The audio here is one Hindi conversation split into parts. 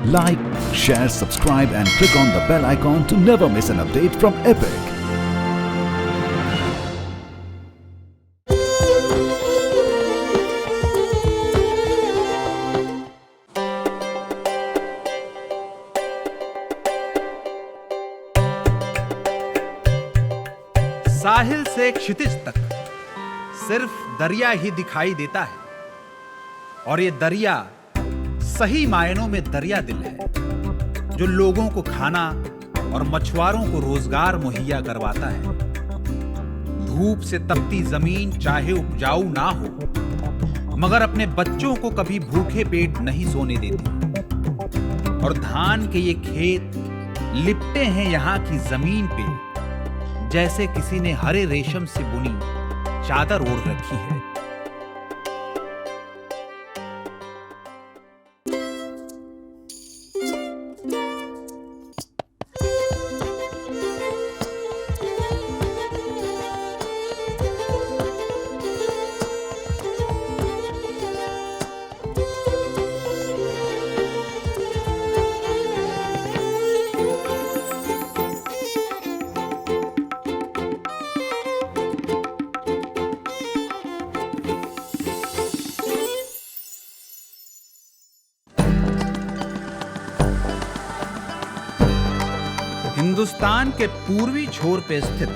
Like, share, subscribe and click on the bell icon to never miss an update from Epic. साहिल से क्षितिज तक सिर्फ दरिया ही दिखाई देता है, और ये दरिया सही मायनों में दरिया दिल है, जो लोगों को खाना और मछुआरों को रोजगार मुहैया करवाता है। धूप से तपती जमीन चाहे उपजाऊ ना हो, मगर अपने बच्चों को कभी भूखे पेट नहीं सोने देती। और धान के ये खेत लिपटे हैं यहाँ की जमीन पे, जैसे किसी ने हरे रेशम से बुनी चादर ओढ़ रखी है। हिंदुस्तान के पूर्वी छोर पे स्थित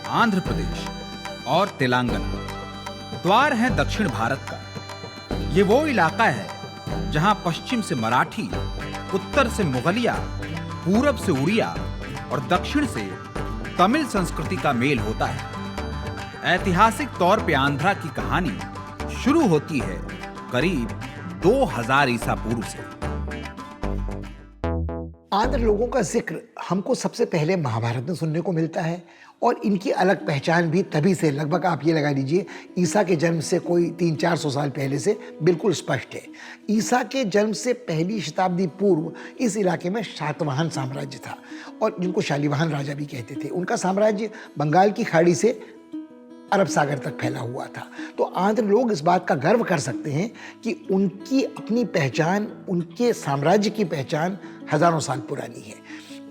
आंध्र प्रदेश और तेलंगाना द्वार है दक्षिण भारत का। ये वो इलाका है जहां पश्चिम से मराठी, उत्तर से मुगलिया, पूरब से उड़िया और दक्षिण से तमिल संस्कृति का मेल होता है। ऐतिहासिक तौर पे आंध्रा की कहानी शुरू होती है करीब 2000 ईसा पूर्व से। आंध्र लोगों का जिक्र हमको सबसे पहले महाभारत में सुनने को मिलता है, और इनकी अलग पहचान भी तभी से, लगभग आप ये लगा लीजिए ईसा के जन्म से कोई 300-400 साल पहले से बिल्कुल स्पष्ट है। ईसा के जन्म से पहली शताब्दी पूर्व इस इलाके में शातवाहन साम्राज्य था, और जिनको शालिवाहन राजा भी कहते थे। उनका साम्राज्य बंगाल की खाड़ी से अरब सागर तक फैला हुआ था। तो आंध्र लोग इस बात का गर्व कर सकते हैं कि उनकी अपनी पहचान, उनके साम्राज्य की पहचान हजारों साल पुरानी है।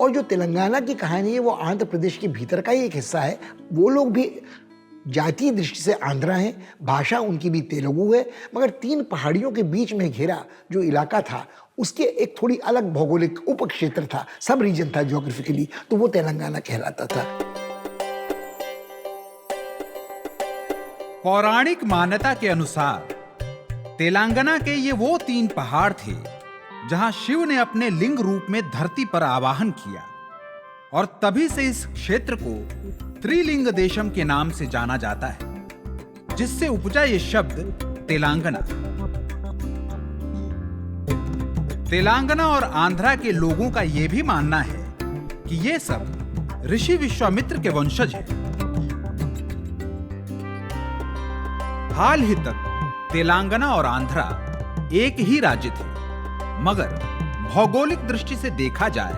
और जो तेलंगाना की कहानी है वो आंध्र प्रदेश के भीतर का ही एक हिस्सा है। वो लोग भी जातीय दृष्टि से आंध्रा हैं, भाषा उनकी भी तेलुगु है, मगर 3 पहाड़ियों के बीच में घिरा जो इलाका था उसके एक थोड़ी अलग भौगोलिक उपक्षेत्र था, सब रीजन था ज्योग्राफिकली, तो वो तेलंगाना कहलाता था। पौराणिक मान्यता के अनुसार तेलंगाना के ये वो 3 पहाड़ थे जहां शिव ने अपने लिंग रूप में धरती पर आवाहन किया, और तभी से इस क्षेत्र को त्रिलिंग देशम के नाम से जाना जाता है, जिससे उपजा ये शब्द तेलंगाना। तेलंगाना और आंध्रा के लोगों का यह भी मानना है कि ये सब ऋषि विश्वामित्र के वंशज हैं। हाल ही तक तेलंगाना और आंध्रा एक ही राज्य थे, मगर भौगोलिक दृष्टि से देखा जाए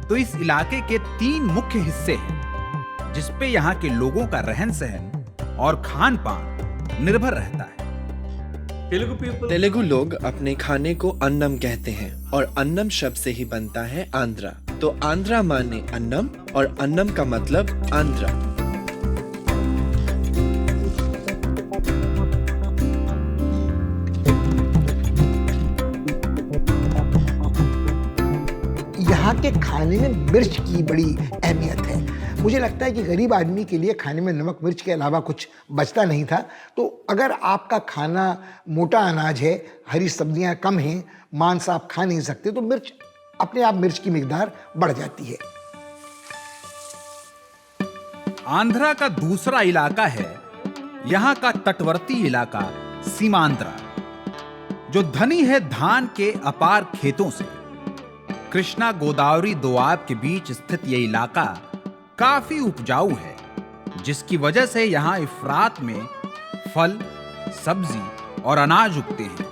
तो इस इलाके के 3 मुख्य हिस्से हैं, जिसपे यहाँ के लोगों का रहन सहन और खान पान निर्भर रहता है। तेलुगु लोग अपने खाने को अन्नम कहते हैं, और अन्नम शब्द से ही बनता है आंध्रा। तो आंध्रा माने अन्नम, और अन्नम का मतलब आंध्रा। यहाँ के खाने में मिर्च की बड़ी अहमियत है। मुझे लगता है कि गरीब आदमी के लिए खाने में नमक मिर्च के अलावा कुछ बचता नहीं था। तो अगर आपका खाना मोटा अनाज है, हरी सब्जियां कम हैं, मांस आप खा नहीं सकते, तो मिर्च अपने आप मिर्च की मिकदार बढ़ जाती है। आंध्रा का दूसरा इलाका है यहाँ का तटवर्ती इलाका सीमांध्रा, जो धनी है धान के अपार खेतों से। कृष्णा गोदावरी दोआब के बीच स्थित यह इलाका काफी उपजाऊ है, जिसकी वजह से यहाँ इफरात में फल, सब्जी और अनाज उगते हैं।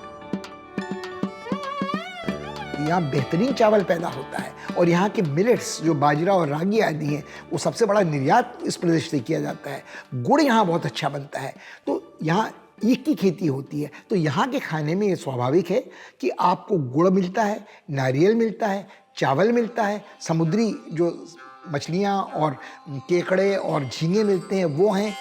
यहाँ बेहतरीन चावल पैदा होता है, और यहाँ के मिलेट्स जो बाजरा और रागी आदि हैं वो सबसे बड़ा निर्यात इस प्रदेश से किया जाता है। गुड़ यहाँ बहुत अच्छा बनता है। तो यहाँ ईख की खेती होती है। तो यहाँ के खाने में ये स्वाभाविक है कि आपको गुड़ मिलता है, नारियल मिलता है, चावल मिलता है, समुद्री जो मछलियाँ और केकड़े और झींगे मिलते हैं वो हैं।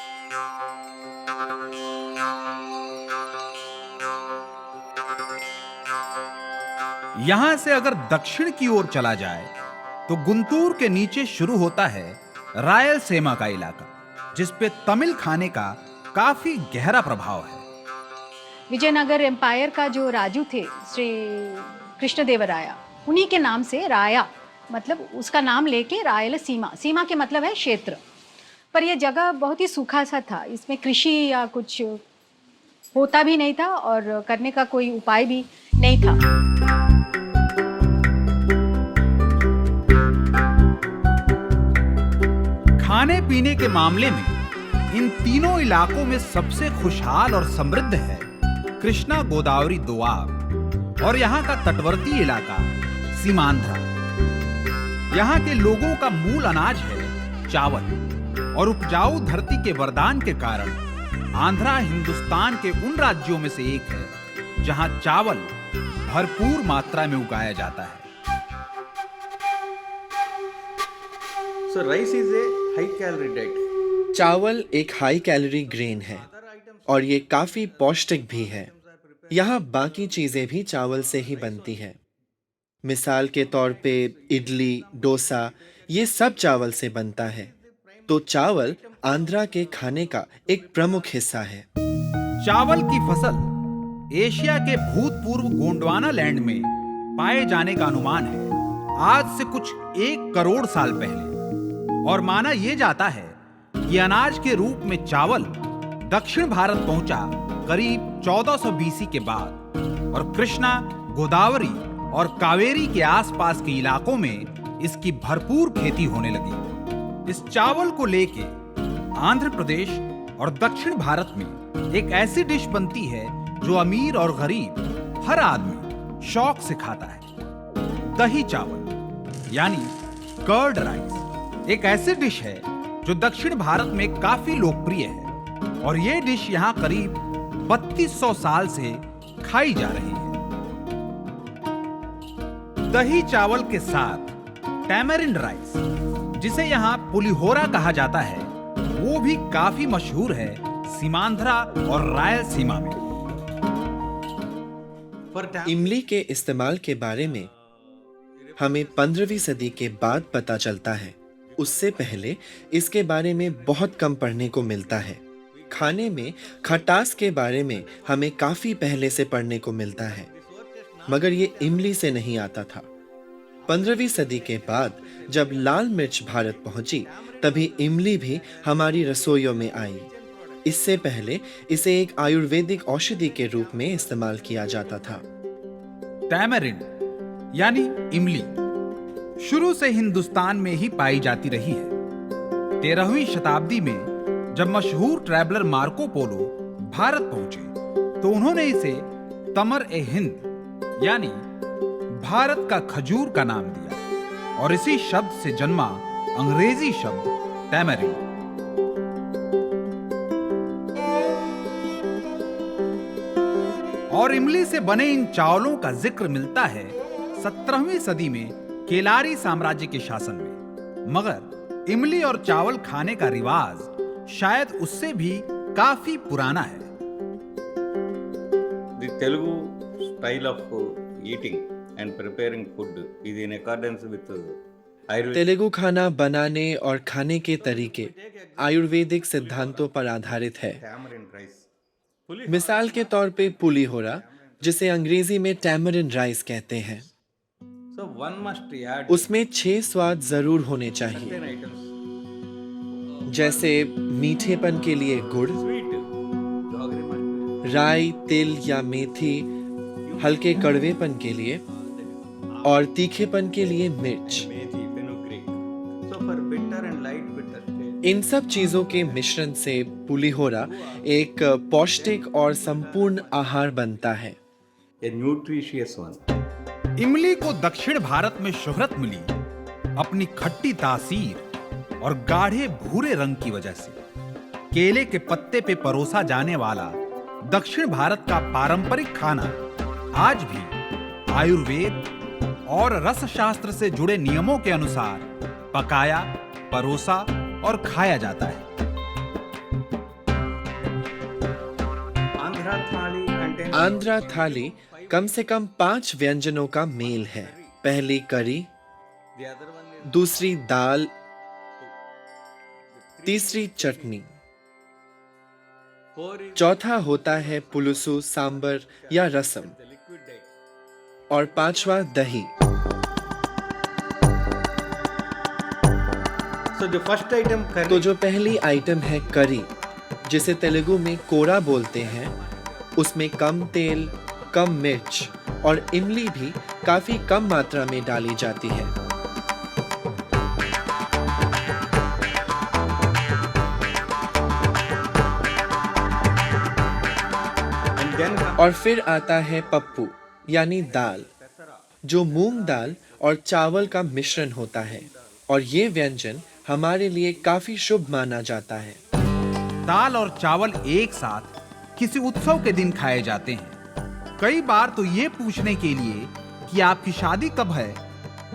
यहां से अगर दक्षिण की ओर चला जाए तो गुंटूर के नीचे शुरू होता है रायलसीमा का इलाका, जिस पे तमिल खाने का काफी गहरा प्रभाव है। विजयनगर एम्पायर का जो राजू थे श्री कृष्णदेवराया, उन्हीं के नाम से राया मतलब उसका नाम लेके रायलसीमा, सीमा के मतलब है क्षेत्र। पर यह जगह बहुत ही सूखा सा था, इसमें कृषि या कुछ होता भी नहीं था और करने का कोई उपाय भी नहीं था। खाने पीने के मामले में इन तीनों इलाकों में सबसे खुशहाल और समृद्ध है कृष्णा गोदावरी दोआब और यहाँ का तटवर्ती इलाका सीमांध्रा। यहाँ के लोगों का मूल अनाज है चावल और उपजाऊ धरती के वरदान के कारण आंध्रा हिंदुस्तान के उन राज्यों में से एक है जहाँ चावल भरपूर मात्रा में उगाया जाता है। So rice is a high calorie diet. चावल एक हाई कैलोरी ग्रेन है और ये काफी पौष्टिक भी है। यहाँ बाकी चीजें भी चावल से ही बनती हैं। मिसाल के तौर पे इडली, डोसा, ये सब चावल से बनता है। तो चावल आंध्रा के खाने का एक प्रमुख हिस्सा है। चावल की फसल एशिया के भूतपूर्व गोंडवाना लैंड में पाए जाने का अनुमान है आज से कुछ 1 करोड़ साल पहले, और माना यह जाता है कि अनाज के रूप में चावल दक्षिण भारत पहुंचा करीब 1400 बीसी के बाद और कृष्णा, गोदावरी और कावेरी के आसपास के इलाकों में इसकी भरपूर खेती होने लगी। इस चावल को लेके आंध्र प्रदेश और दक्षिण भारत में एक ऐसी डिश बनती है जो अमीर और गरीब हर आदमी शौक से खाता है। दही चावल यानी कर्ड राइस एक ऐसी डिश है जो दक्षिण भारत में काफी लोकप्रिय है और ये डिश यहाँ करीब 3200 साल से खाई जा रही है। दही चावल के साथ टैमरिंड राइस, जिसे यहाँ पुलिहोरा कहा जाता है, वो भी काफी मशहूर है सीमांध्रा और रायलसीमा में। इमली के इस्तेमाल के बारे में हमें 15वीं सदी के बाद पता चलता है। उससे पहले इसके बारे में बहुत कम पढ़ने को मिलता है। खाने में खटास के बारे में हमें काफी पहले से पढ़ने को मिलता है, मगर ये इमली से नहीं आता था। 15वीं सदी के बाद जब लाल मिर्च भारत पहुंची, तभी इमली भी हमारी रसोइयों में आई। इससे पहले इसे एक आयुर्वेदिक औषधि के रूप में इस्तेमाल किया जाता था। टैमरिंड यानी इमली शुरू से हिंदुस्तान में ही पाई जाती रही है। 13वीं शताब्दी में जब मशहूर ट्रैवलर मार्को पोलो भारत पहुंचे तो उन्होंने इसे तमर ए हिंद यानी भारत का खजूर का नाम दिया और इसी शब्द से जन्मा अंग्रेजी शब्द टैमरिंड। और इमली से बने इन चावलों का जिक्र मिलता है 17वीं सदी में केलारी साम्राज्य के शासन में, मगर इमली और चावल खाने का रिवाज शायद उससे भी काफी पुराना है। The Telugu style of eating and preparing food is in accordance with Ayurveda. Telugu खाना बनाने और खाने के तरीके आयुर्वेदिक सिद्धांतों पर आधारित है। Tamarind rice. मिसाल के तौर पे पुलिहोरा, जिसे अंग्रेजी में टैमरिन राइस कहते हैं, So one must add उसमें 6 स्वाद जरूर होने चाहिए, certain items. जैसे मीठेपन के लिए गुड़, Sweet. Jaggery must be. राई, तिल या मेथी, हल्के कड़वेपन के लिए, और तीखेपन के लिए मिर्च। Methi, fenugreek. So for bitter and light bitter taste. इन सब चीजों के मिश्रण से पुलिहोरा एक पौष्टिक और संपूर्ण आहार बनता है। A nutritious one. इमली को दक्षिण भारत में शोहरत मिली अपनी खट्टी तासीर और गाढ़े भूरे रंग की वजह से। केले के पत्ते पे परोसा जाने वाला दक्षिण भारत का पारंपरिक खाना आज भी आयुर्वेद और रस शास्त्र से जुड़े नियमों के अनुसार पकाया, परोसा और खाया जाता है। आंध्रा थाली कम से कम 5 व्यंजनों का मेल है। पहली करी, दूसरी दाल, तीसरी चटनी, चौथा होता है पुलुसु, सांबर या रसम, और पांचवा दही। तो जो पहली आइटम है करी, जिसे तेलुगु में कोरा बोलते हैं, उसमें कम तेल, कम मिर्च और इमली भी काफी कम मात्रा में डाली जाती है। और फिर आता है पप्पू यानी दाल, जो मूंग दाल और चावल का मिश्रण होता है, और ये व्यंजन हमारे लिए काफी शुभ माना जाता है। दाल और चावल एक साथ किसी उत्सव के दिन खाए जाते हैं। कई बार तो ये पूछने के लिए कि आपकी शादी कब है,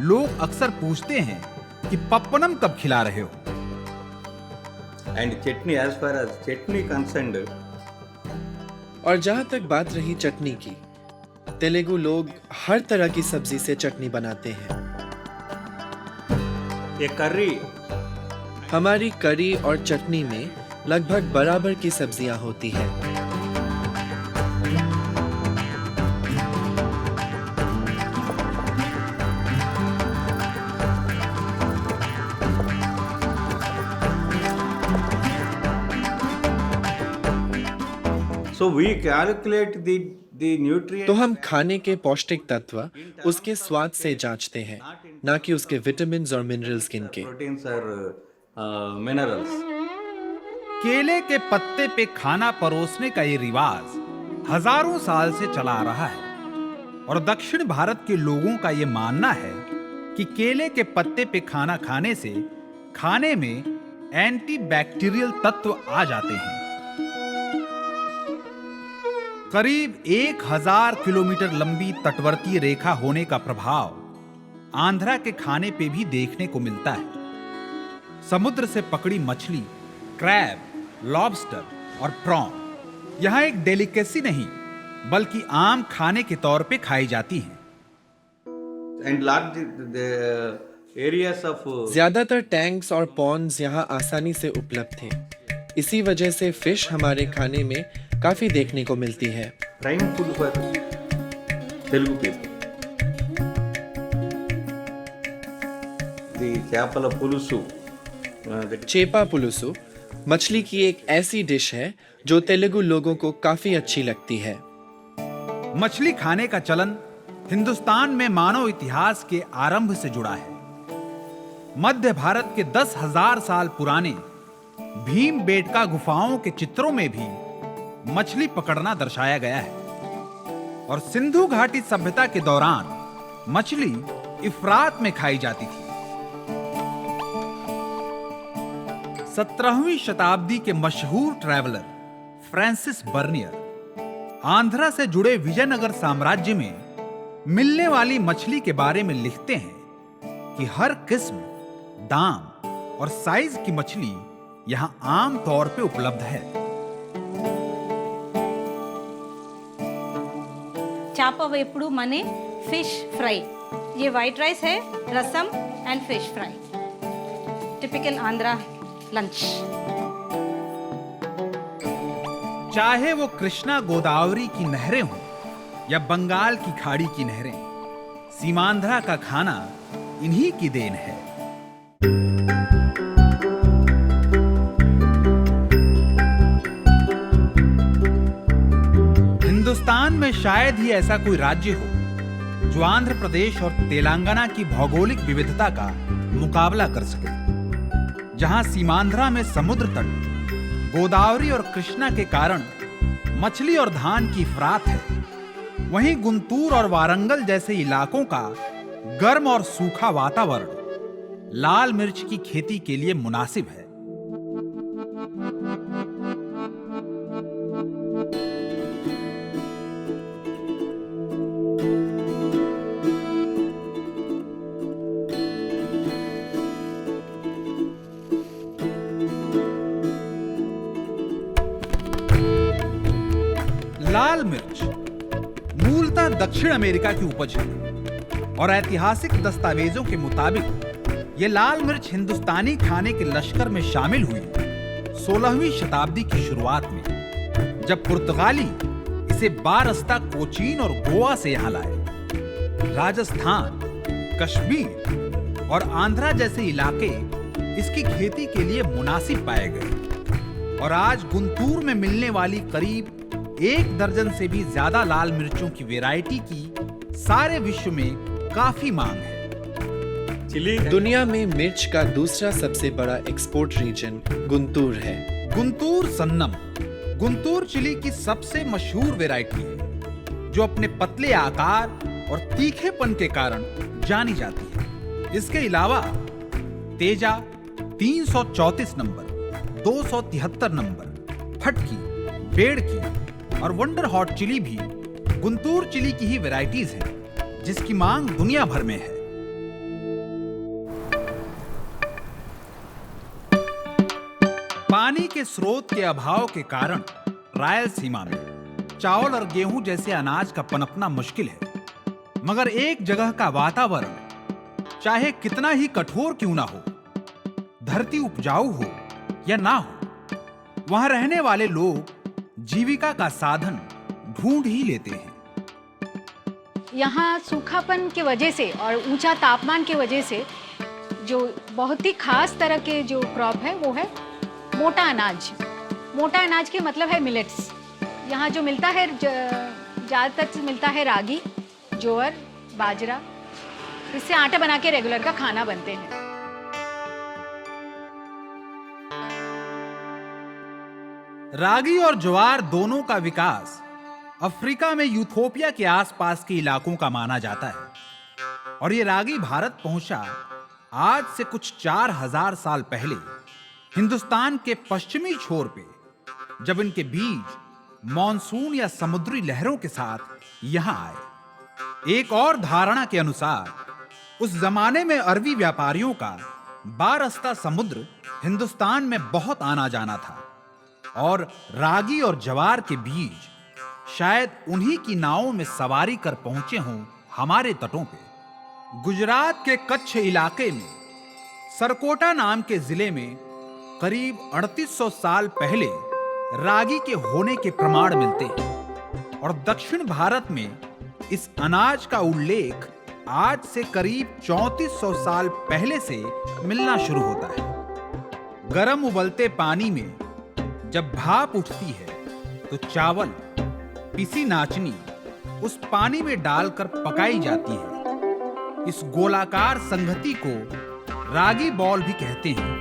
लोग अक्सर पूछते हैं कि पप्पनम कब खिला रहे हो। And chutney, as far as chutney concerned, और जहां तक बात रही चटनी की, तेलुगु लोग हर तरह की सब्जी से चटनी बनाते हैं। ये करी हमारी करी और चटनी में लगभग बराबर की सब्जियां होती हैं। So we calculate the nutrient. तो हम खाने के पौष्टिक तत्व उसके स्वाद से जांचते हैं, ना कि उसके विटामिन्स और मिनरल्स गिनके। Proteins or minerals. केले के पत्ते पे खाना परोसने का ये रिवाज हजारों साल से चला आ रहा है, और दक्षिण भारत के लोगों का ये मानना है कि केले के पत्ते पे खाना खाने से खाने में एंटीबैक्टीरियल तत्व आ जाते हैं। करीब 1000 किलोमीटर लंबी तटवर्तीय रेखा होने का प्रभाव आंध्रा के खाने पे भी देखने को मिलता है। समुद्र से पकड़ी मछली, क्रैब, लॉबस्टर और प्रॉन यहां एक डेलिकेसी नहीं बल्कि आम खाने के तौर पे खाई जाती हैं। And large the areas of ज्यादातर टैंक्स और पॉन्ड्स यहाँ आसानी से उपलब्ध हैं। इसी वजह से फिश हमारे खाने में काफी देखने को मिलती है। prime food for Telugu people. The chapala pulusu. चेपा पुलुसु मछली की एक ऐसी डिश है जो तेलुगु लोगों को काफी अच्छी लगती है। मछली खाने का चलन हिंदुस्तान में मानव इतिहास के आरंभ से जुड़ा है। मध्य भारत के 10,000 साल पुराने भीमबेटका गुफाओं के चित्रों में भी मछली पकड़ना दर्शाया गया है, और सिंधु घाटी सभ्यता के दौरान मछली इफ्रात में खाई जाती थी। 17वीं शताब्दी के मशहूर ट्रैवलर फ्रांसिस बर्नियर आंध्रा से जुड़े विजयनगर साम्राज्य में मिलने वाली मछली के बारे में लिखते हैं कि हर किस्म, दाम और साइज की मछली यहां आम तौर पे उपलब्ध है। चापा वेपुड़ू मने फिश फ्राई। ये वाइट राइस है, rasam and fish fry. Typical Andhra lunch. चाहे वो कृष्णा गोदावरी की नहरें हों या बंगाल की खाड़ी की नहरें, सीमांध्रा का खाना इन्हीं की देन है। हिंदुस्तान में शायद ही ऐसा कोई राज्य हो जो आंध्र प्रदेश और तेलंगाना की भौगोलिक विविधता का मुकाबला कर सके, जहां सीमांध्रा में समुद्र तट, गोदावरी और कृष्णा के कारण मछली और धान की इफरात है, वहीं गुंटूर और वारंगल जैसे इलाकों का गर्म और सूखा वातावरण लाल मिर्च की खेती के लिए मुनासिब है। मिर्च मूलतः दक्षिण अमेरिका की उपज है और ऐतिहासिक दस्तावेजों के मुताबिक ये लाल मिर्च हिंदुस्तानी खाने के लश्कर में शामिल हुई 16वीं शताब्दी की शुरुआत में, जब पुर्तगाली इसे बारस्ता, कोचीन और गोवा से यहां लाए। राजस्थान, कश्मीर और आंध्रा जैसे इलाके इसकी खेती के लिए मुनासिब पाए गए और आज गुंटूर में मिलने वाली करीब 1 दर्जन से भी ज्यादा लाल मिर्चों की वैरायटी की सारे विश्व में काफी मांग है। चिली दुनिया में मिर्च का दूसरा सबसे बड़ा एक्सपोर्ट रीजन गुंटूर है। गुंटूर सन्नम गुंटूर चिली की सबसे मशहूर वैरायटी है, जो अपने पतले आकार और तीखेपन के कारण जानी जाती है। इसके अलावा तेजा 334 नंबर, 273 नंबर, फटकी, बेड़की और वंडर हॉट चिली भी गुंटूर चिली की ही वैरायटीज हैं, जिसकी मांग दुनिया भर में है। पानी के स्रोत के अभाव के कारण रायलसीमा में चावल और गेहूं जैसे अनाज का पनपना मुश्किल है, मगर एक जगह का वातावरण चाहे कितना ही कठोर क्यों ना हो, धरती उपजाऊ हो या ना हो, वहां रहने वाले लोग जीविका का साधन ढूंढ ही लेते हैं। यहाँ सूखापन की वजह से और ऊंचा तापमान की वजह से जो बहुत ही खास तरह के जो क्रॉप है वो है मोटा अनाज। मोटा अनाज के मतलब है मिलेट्स। यहाँ जो मिलता है ज़्यादातर मिलता है रागी, ज्वार, बाजरा। इससे आटा बना के रेगुलर का खाना बनते हैं। रागी और ज्वार दोनों का विकास अफ्रीका में यूथोपिया के आसपास के इलाकों का माना जाता है और ये रागी भारत पहुंचा आज से कुछ 4000 साल पहले हिंदुस्तान के पश्चिमी छोर पे, जब इनके बीज मॉनसून या समुद्री लहरों के साथ यहां आए। एक और धारणा के अनुसार उस जमाने में अरबी व्यापारियों का बारस्ता समुद्र हिंदुस्तान में बहुत आना जाना था और रागी और ज्वार के बीज शायद उन्हीं की नावों में सवारी कर पहुंचे हों हमारे तटों पे। गुजरात के कच्छ इलाके में सरकोटा नाम के जिले में करीब 3800 साल पहले रागी के होने के प्रमाण मिलते हैं और दक्षिण भारत में इस अनाज का उल्लेख आज से करीब 3400 साल पहले से मिलना शुरू होता है। गर्म उबलते पानी में जब भाप उठती है तो चावल, पिसी नाचनी उस पानी में डालकर पकाई जाती है। इस गोलाकार संगति को रागी बॉल भी कहते हैं।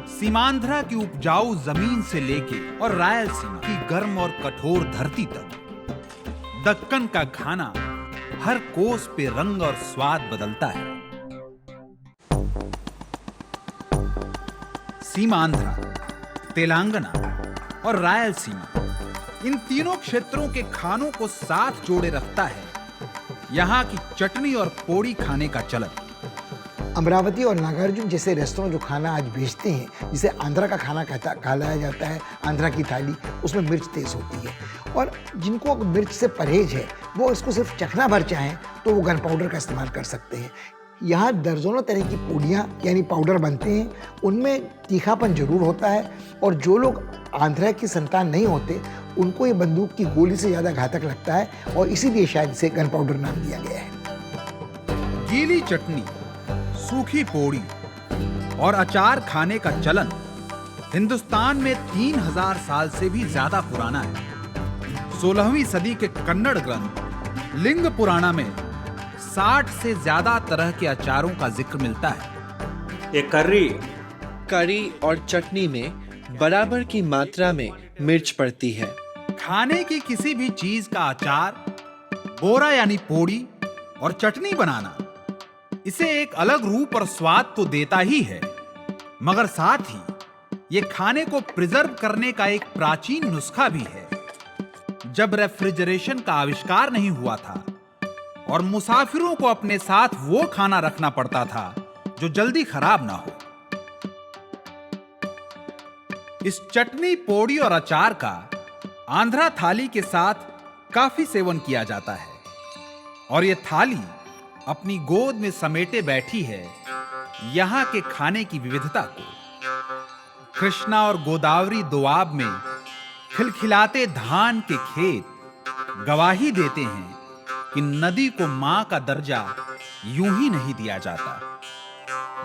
सीमांध्रा की उपजाऊ जमीन से लेके और रायलसीमा की गर्म और कठोर धरती तक दक्कन का खाना हर कोस पे रंग और स्वाद बदलता है। सीमांध्रा, तेलंगाना और रायलसीमा इन तीनों क्षेत्रों के खानों को साथ जोड़े रखता है यहाँ की चटनी और पोड़ी खाने का चलन। अमरावती और नागार्जुन जैसे रेस्टोरेंट जो खाना आज बेचते हैं, जिसे आंध्रा का खाना कहलाया जाता है, आंध्रा की थाली, उसमें मिर्च तेज होती है। और जिनको मिर्च से परहेज है वो इसको सिर्फ चखना भर चाहें तो वो गन पाउडर का इस्तेमाल कर सकते हैं। यहाँ दर्जनों तरह की पूड़ियाँ यानी पाउडर बनते हैं, उनमें तीखापन जरूर होता है और जो लोग आंध्रा की संतान नहीं होते उनको ये बंदूक की गोली से ज़्यादा घातक लगता है और इसीलिए शायद इसे गन पाउडर नाम दिया गया है। गीली चटनी, सूखी पोड़ी और अचार खाने का चलन हिंदुस्तान में 3000 साल से भी ज्यादा पुराना है। 16वीं सदी के कन्नड़ ग्रंथ लिंग पुराणा में 60 से ज्यादा तरह के अचारों का जिक्र मिलता है। ये करी और चटनी में बराबर की मात्रा में मिर्च पड़ती है। खाने की किसी भी चीज का अचार, बोरा यानी पोड़ी और चटनी बनाना इसे एक अलग रूप और स्वाद तो देता ही है, मगर साथ ही ये खाने को प्रिजर्व करने का एक प्राचीन नुस्खा भी है। जब रेफ्रिजरेशन का आविष्कार नहीं हुआ था और मुसाफिरों को अपने साथ वो खाना रखना पड़ता था जो जल्दी खराब ना हो, इस चटनी, पोड़ी और अचार का आंध्रा थाली के साथ काफी सेवन किया जाता है और ये थाली अपनी गोद में समेटे बैठी है यहाँ के खाने की विविधता को। कृष्णा और गोदावरी दोआब में खिलखिलाते धान के खेत गवाही देते हैं कि नदी को मां का दर्जा यूं ही नहीं दिया जाता।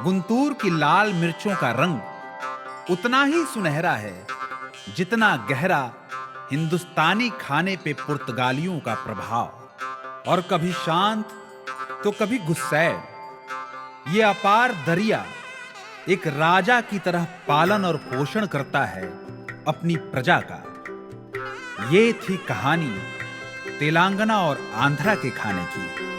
गुंटूर की लाल मिर्चों का रंग उतना ही सुनहरा है जितना गहरा हिंदुस्तानी खाने पे पुर्तगालियों का प्रभाव। और कभी शांत तो कभी गुस्सैल, ये अपार दरिया एक राजा की तरह पालन और पोषण करता है अपनी प्रजा का। ये थी कहानी तेलंगाना और आंध्रा के खाने की।